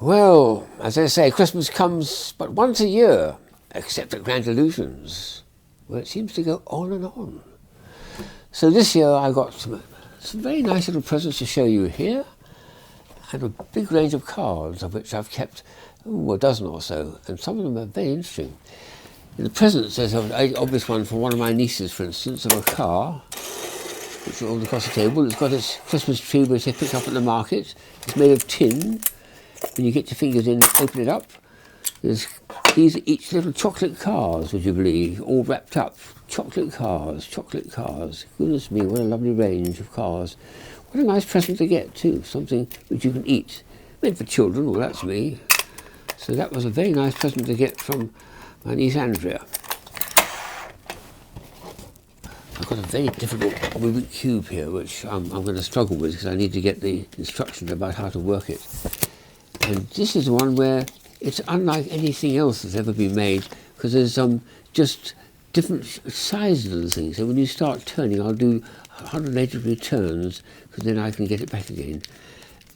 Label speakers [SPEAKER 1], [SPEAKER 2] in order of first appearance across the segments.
[SPEAKER 1] Well, as I say, Christmas comes but once a year, except at Grand Illusions, where it seems to go on and on. So this year I got some very nice little presents to show you here, and a big range of cards, of which I've kept a dozen or so, and some of them are very interesting. In the presents, there's an obvious one for one of my nieces, for instance, of a car, which is all across the table. It's got its Christmas tree, which they picked up at the market. It's made of tin. When you get your fingers in, open it up, these are each little chocolate cars, would you believe, all wrapped up. Chocolate cars, chocolate cars. Goodness me, what a lovely range of cars. What a nice present to get too, something which you can eat. Meant for children, well that's me. So that was a very nice present to get from my niece Andrea. I've got a very difficult Rubik Cube here, which I'm going to struggle with because I need to get the instructions about how to work it. And this is one where it's unlike anything else that's ever been made, because there's just different sizes of the thing. So when you start turning, I'll do 180 degree turns, because then I can get it back again.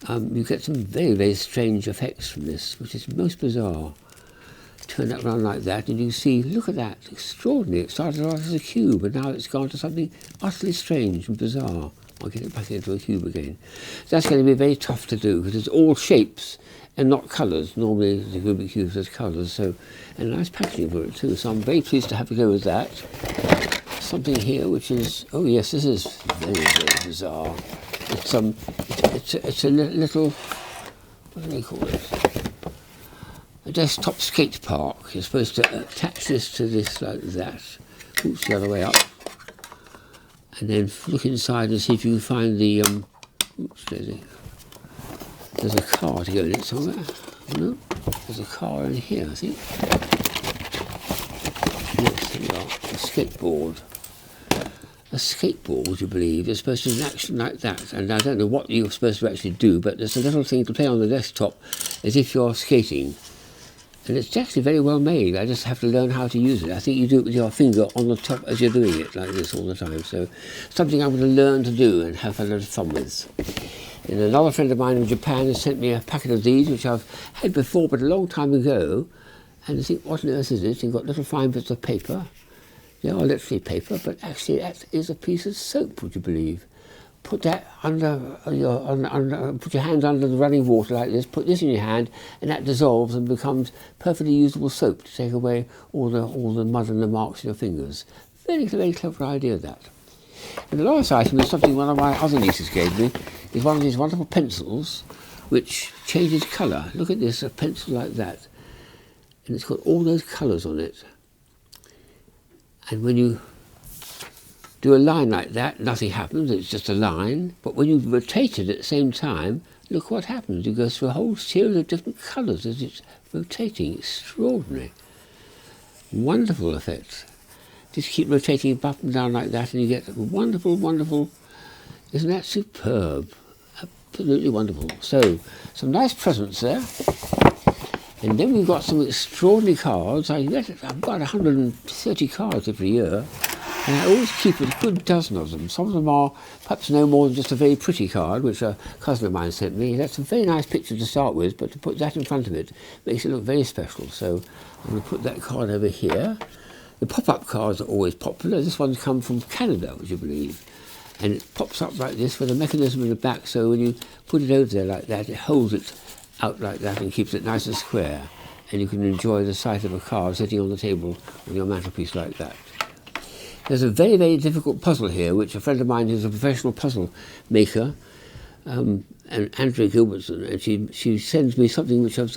[SPEAKER 1] You get some very, very strange effects from this, which is most bizarre. Turn that around like that, and you see, look at that, extraordinary. It started off as a cube, and now it's gone to something utterly strange and bizarre. I'll get it back into a cube again. That's going to be very tough to do, because it's all shapes and not colours. Normally the Rubik Cube has colours, so, and nice packaging for it too. So I'm very pleased to have to go with that. Something here which is, oh yes, this is very, very bizarre. It's a little, what do they call it? A desktop skate park. You're supposed to attach this to this like that. Oops, the other way up. And then look inside and see if you can find the, there's a car to go in it somewhere. No, there's a car in here, I think. Yes, there we are, a skateboard. A skateboard, would you believe, is supposed to do an action like that. And I don't know what you're supposed to actually do, but there's a little thing to play on the desktop as if you're skating. And it's actually very well made. I just have to learn how to use it. I think you do it with your finger on the top as you're doing it, like this all the time. So something I'm going to learn to do and have a lot of fun with. And another friend of mine in Japan has sent me a packet of these, which I've had before, but a long time ago. And I think, what on earth is it? You've got little fine bits of paper. They are literally paper, but actually that is a piece of soap, would you believe? Put that under put your hands under the running water like this, put this in your hand, and that dissolves and becomes perfectly usable soap to take away all the mud and the marks in your fingers. Very, very clever idea, that. And the last item is something one of my other nieces gave me, is one of these wonderful pencils which changes colour. Look at this, a pencil like that. And it's got all those colours on it. And when you do a line like that, nothing happens, it's just a line. But when you rotate it at the same time, look what happens. It goes through a whole series of different colours as it's rotating. Extraordinary. Wonderful effect. Just keep rotating it up and down like that and you get wonderful, wonderful. Isn't that superb? Absolutely wonderful. So, some nice presents there. And then we've got some extraordinary cards. I've got 130 cards every year. And I always keep a good dozen of them. Some of them are perhaps no more than just a very pretty card, which a cousin of mine sent me. That's a very nice picture to start with, but to put that in front of it makes it look very special. So I'm going to put that card over here. The pop-up cards are always popular. This one's come from Canada, would you believe? And it pops up like this with a mechanism in the back, so when you put it over there like that, it holds it out like that and keeps it nice and square. And you can enjoy the sight of a card sitting on the table on your mantelpiece like that. There's a very, very difficult puzzle here, which a friend of mine is a professional puzzle maker, and Andrea Gilbertson, and she sends me something which I've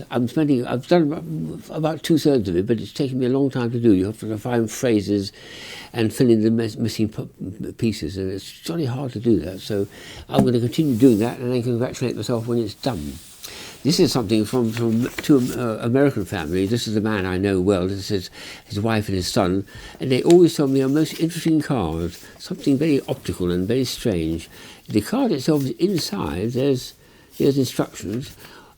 [SPEAKER 1] done about 2/3 of it, but it's taken me a long time to do. You have to find phrases and fill in the missing pieces, and it's jolly hard to do that. So I'm going to continue doing that, and then congratulate myself when it's done. This is something from two American families. This is a man I know well. This is his wife and his son. And they always tell me a most interesting card, something very optical and very strange. The card itself is inside. There's instructions.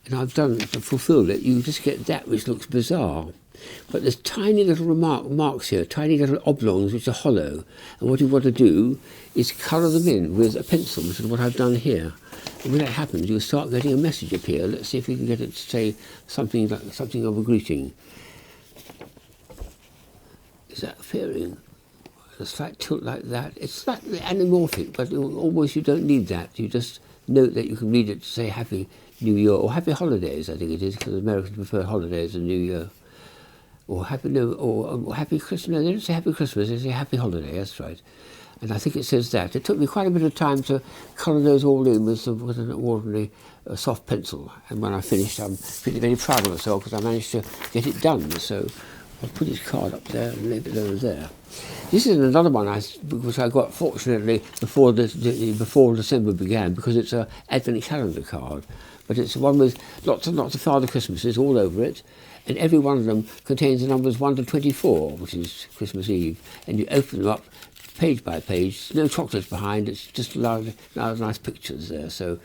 [SPEAKER 1] and I've fulfilled it, you just get that which looks bizarre. But there's tiny little marks here, tiny little oblongs which are hollow. And what you want to do is colour them in with a pencil, which is what I've done here. And when that happens, you'll start getting a message appear. Let's see if we can get it to say something of a greeting. Is that appearing? A slight tilt like that. It's slightly anamorphic, but almost you don't need that. You just note that you can read it to say Happy New Year, or Happy Holidays, I think it is, because Americans prefer holidays and New Year. Or Happy Christmas. No, they don't say Happy Christmas, they say Happy Holiday, that's right. And I think it says that. It took me quite a bit of time to colour those all in with an ordinary soft pencil. And when I finished, I'm pretty very proud of myself because I managed to get it done. So I'll put his card up there and leave it over there. This is another one which I got, fortunately, before December began, because it's an Advent calendar card. But it's one with lots and lots of Father Christmases all over it. And every one of them contains the numbers 1 to 24, which is Christmas Eve. And you open them up page by page. No chocolates behind. It's just a lot of nice pictures there. So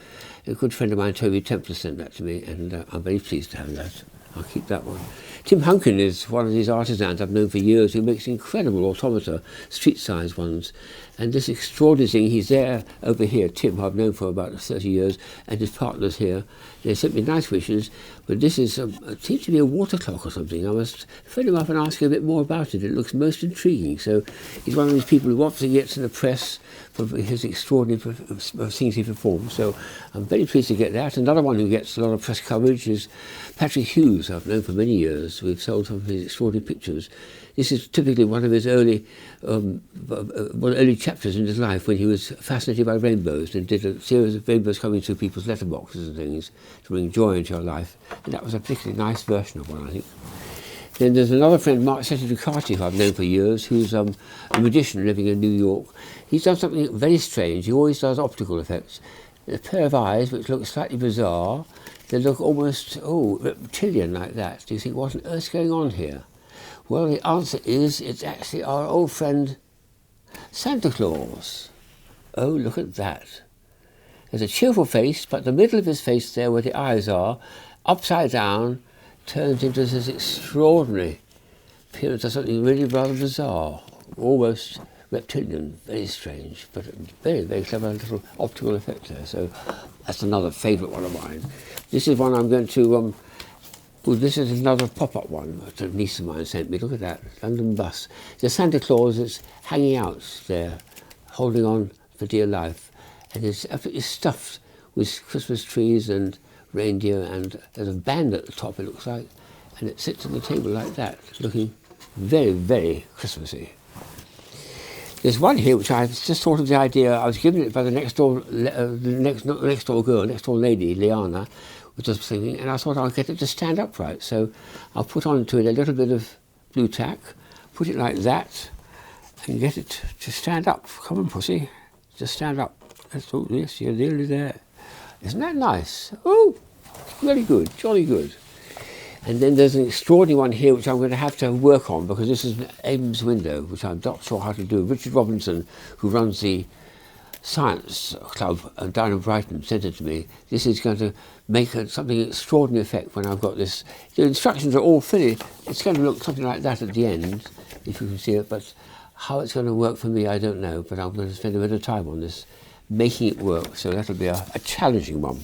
[SPEAKER 1] a good friend of mine, Toby Templar, sent that to me, and I'm very pleased to have that. I'll keep that one. Tim Hunkin is one of these artisans I've known for years who makes incredible automata, street-sized ones. And this extraordinary thing, he's there over here, Tim, who I've known for about 30 years, and his partner's here. They sent me nice wishes, but this is, it seems to be a water clock or something. I must phone him up and ask him a bit more about it. It looks most intriguing. So he's one of these people who often gets in the press for his extraordinary things he performs. So I'm very pleased to get that. Another one who gets a lot of press coverage is Patrick Hughes, I've known for many years. We've sold some of his extraordinary pictures. This is typically one of his early chapters in his life, when he was fascinated by rainbows and did a series of rainbows coming through people's letterboxes and things to bring joy into your life. And that was a particularly nice version of one, I think. Then there's another friend, Mark Ducati, who I've known for years, who's a magician living in New York. He's done something very strange. He always does optical effects. A pair of eyes which look slightly bizarre. They look almost, reptilian like that. Do you think, what on earth's going on here? Well, the answer is, it's actually our old friend Santa Claus. Oh, look at that. There's a cheerful face, but the middle of his face there, where the eyes are, upside down, turns into this extraordinary appearance of something really rather bizarre, almost reptilian, very strange, but very, very clever little optical effect there. So that's another favourite one of mine. This is one I'm going to, this is another pop-up one that a niece of mine sent me. Look at that, London bus. The Santa Claus is hanging out there, holding on for dear life, and it's absolutely stuffed with Christmas trees and reindeer, and there's a band at the top, it looks like, and it sits on the table like that, looking very, very Christmassy. There's one here which I just thought of the idea. I was given it by the next door lady, Liana, which was singing, and I thought I'll get it to stand upright. So I'll put onto it a little bit of blue tack, put it like that, and get it to stand up. Come on, pussy, just stand up. That's all. Yes, you're nearly there. Isn't that nice? Oh, very good, jolly good. And then there's an extraordinary one here which I'm going to have to work on, because this is an Ames window, which I'm not sure how to do. Richard Robinson, who runs the Science Club down in Brighton, sent it to me. This is going to make something extraordinary effect when I've got this. The instructions are all finished. It's going to look something like that at the end, if you can see it, but how it's going to work for me, I don't know. But I'm going to spend a bit of time on this, making it work, so that'll be a challenging one.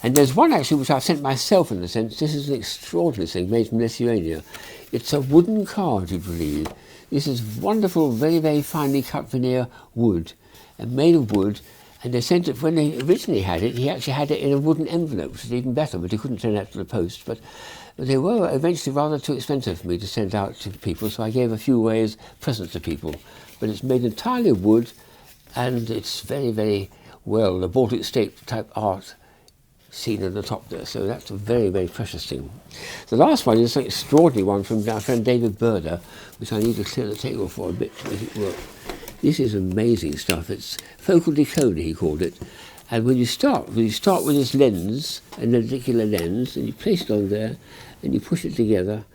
[SPEAKER 1] And there's one actually which I've sent myself, in a sense. This is an extraordinary thing made from Lithuania. It's a wooden card, you believe. This is wonderful, very, very finely cut veneer wood, and made of wood. And they sent it, when they originally had it, he actually had it in a wooden envelope, which is even better, but he couldn't send that to the post. But they were eventually rather too expensive for me to send out to people, so I gave a few away as presents to people. But it's made entirely of wood, and it's very, very well, the Baltic State type art seen at the top there, so that's a very, very precious thing. The last one is an extraordinary one from our friend David Burder, which I need to clear the table for a bit to make it work. This is amazing stuff. It's focal decoder, he called it. And when you start with this lens, a lenticular lens, and you place it on there, and you push it together,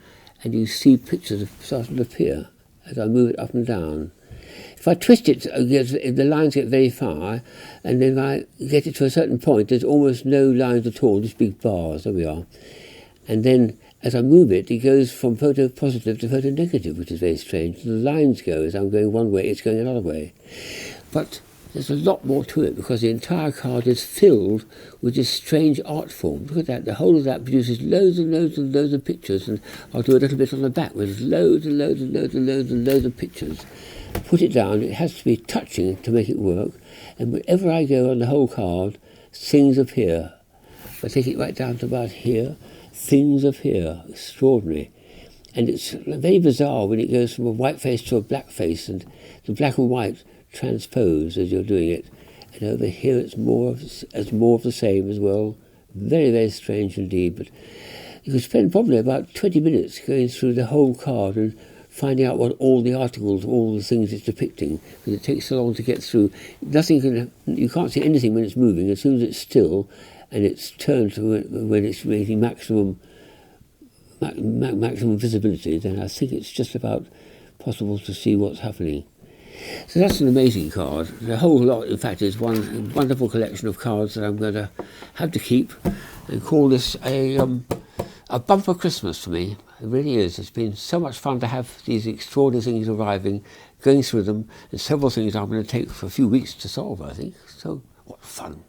[SPEAKER 1] and you see pictures starting to appear as I move it up and down. If I twist it, the lines get very far, and then if I get it to a certain point, there's almost no lines at all, just big bars. There we are. And then as I move it, it goes from photo positive to photo negative, which is very strange. The lines go, as I'm going one way, it's going another way. But there's a lot more to it, because the entire card is filled with this strange art form. Look at that. The whole of that produces loads and loads and loads of pictures, and I'll do a little bit on the back with loads and loads and loads and loads and loads of pictures. Put it down, it has to be touching to make it work, and wherever I go on the whole card, things appear. If I take it right down to about here, things appear. Extraordinary. And it's very bizarre when it goes from a white face to a black face, and the black and white transpose as you're doing it. And over here it's more of the same as well. Very, very strange indeed. But you could spend probably about 20 minutes going through the whole card and finding out what all the articles, all the things it's depicting, because it takes so long to get through. You can't see anything when it's moving. As soon as it's still and it's turned to when it's making maximum visibility, then I think it's just about possible to see what's happening. So that's an amazing card. The whole lot, in fact, is one wonderful collection of cards that I'm going to have to keep and call this a bumper Christmas for me. It really is. It's been so much fun to have these extraordinary things arriving, going through them, and several things I'm going to take for a few weeks to solve, I think. So, what fun.